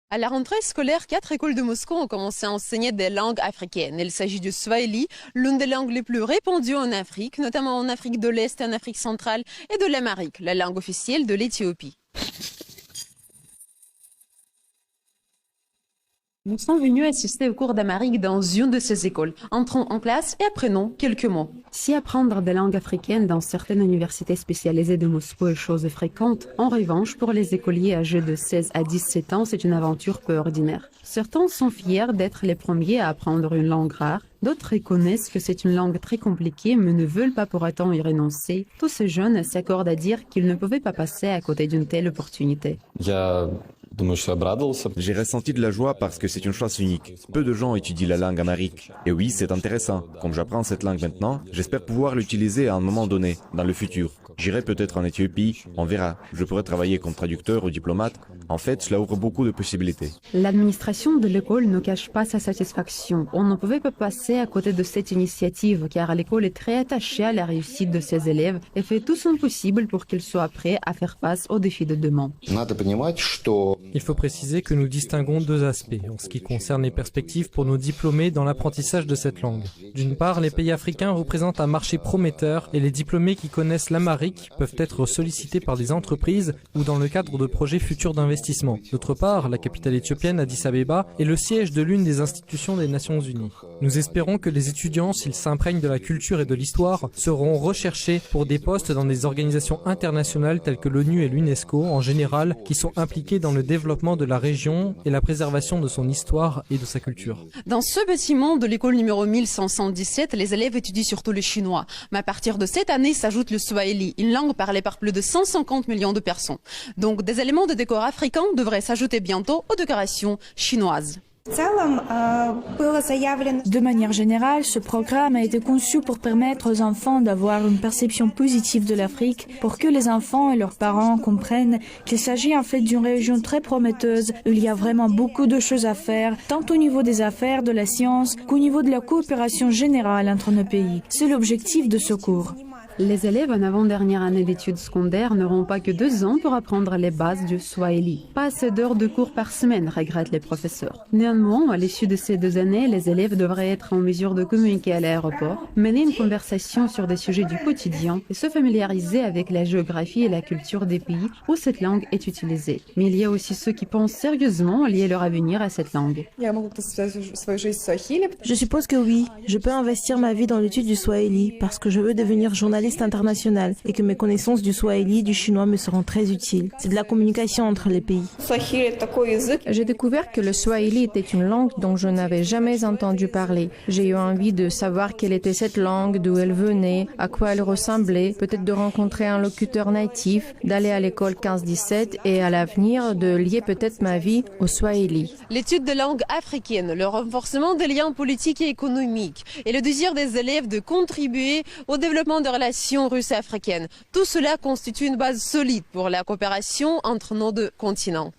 À la rentrée scolaire, 4 écoles de Moscou ont commencé à enseigner des langues africaines. Il s'agit du swahili, l'une des langues les plus répandues en Afrique, notamment en Afrique de l'Est et en Afrique centrale, et de l'amharique, la langue officielle de l'Éthiopie. Nous sommes venus assister au cours d'amharique dans une de ces écoles. Entrons en classe et apprenons quelques mots. Si apprendre des langues africaines dans certaines universités spécialisées de Moscou est chose fréquente, en revanche, pour les écoliers âgés de 16 à 17 ans, c'est une aventure peu ordinaire. Certains sont fiers d'être les premiers à apprendre une langue rare. D'autres reconnaissent que c'est une langue très compliquée mais ne veulent pas pour autant y renoncer. Tous ces jeunes s'accordent à dire qu'ils ne pouvaient pas passer à côté d'une telle opportunité. J'ai ressenti de la joie parce que c'est une chance unique. Peu de gens étudient la langue amharique. Et oui, c'est intéressant. Comme j'apprends cette langue maintenant, j'espère pouvoir l'utiliser à un moment donné, dans le futur. J'irai peut-être en Éthiopie, on verra. Je pourrais travailler comme traducteur ou diplomate. En fait, cela ouvre beaucoup de possibilités. L'administration de l'école ne cache pas sa satisfaction. On ne pouvait pas passer à côté de cette initiative car l'école est très attachée à la réussite de ses élèves et fait tout son possible pour qu'ils soient prêts à faire face aux défis de demain. Il faut préciser que nous distinguons deux aspects en ce qui concerne les perspectives pour nos diplômés dans l'apprentissage de cette langue. D'une part, les pays africains représentent un marché prometteur et les diplômés qui connaissent l'amharique peuvent être sollicités par des entreprises ou dans le cadre de projets futurs d'investissement. D'autre part, la capitale éthiopienne, Addis Abeba, est le siège de l'une des institutions des Nations Unies. Nous espérons que les étudiants, s'ils s'imprègnent de la culture et de l'histoire, seront recherchés pour des postes dans des organisations internationales telles que l'ONU et l'UNESCO en général, qui sont impliquées dans le développement de la région et la préservation de son histoire et de sa culture. Dans ce bâtiment de l'école numéro 1517, les élèves étudient surtout le chinois. Mais à partir de cette année s'ajoute le swahili, une langue parlée par plus de 150 millions de personnes. Donc des éléments de décor africains devraient s'ajouter bientôt aux décorations chinoises. De manière générale, ce programme a été conçu pour permettre aux enfants d'avoir une perception positive de l'Afrique, pour que les enfants et leurs parents comprennent qu'il s'agit en fait d'une région très prometteuse où il y a vraiment beaucoup de choses à faire, tant au niveau des affaires, de la science, qu'au niveau de la coopération générale entre nos pays. C'est l'objectif de ce cours. Les élèves en avant-dernière année d'études secondaires n'auront pas que 2 ans pour apprendre les bases du swahili. Pas assez d'heures de cours par semaine, regrettent les professeurs. Néanmoins, à l'issue de ces 2 années, les élèves devraient être en mesure de communiquer à l'aéroport, mener une conversation sur des sujets du quotidien et se familiariser avec la géographie et la culture des pays où cette langue est utilisée. Mais il y a aussi ceux qui pensent sérieusement lier leur avenir à cette langue. Je suppose que oui, je peux investir ma vie dans l'étude du swahili parce que je veux devenir journaliste international et que mes connaissances du swahili, du chinois me seront très utiles. C'est de la communication entre les pays. J'ai découvert que le swahili était une langue dont je n'avais jamais entendu parler. J'ai eu envie de savoir quelle était cette langue, d'où elle venait, à quoi elle ressemblait, peut-être de rencontrer un locuteur natif, d'aller à l'école 15-17 et à l'avenir de lier peut-être ma vie au swahili. L'étude des langues africaines, le renforcement des liens politiques et économiques et le désir des élèves de contribuer au développement de relations russo-africaines. Tout cela constitue une base solide pour la coopération entre nos 2 continents.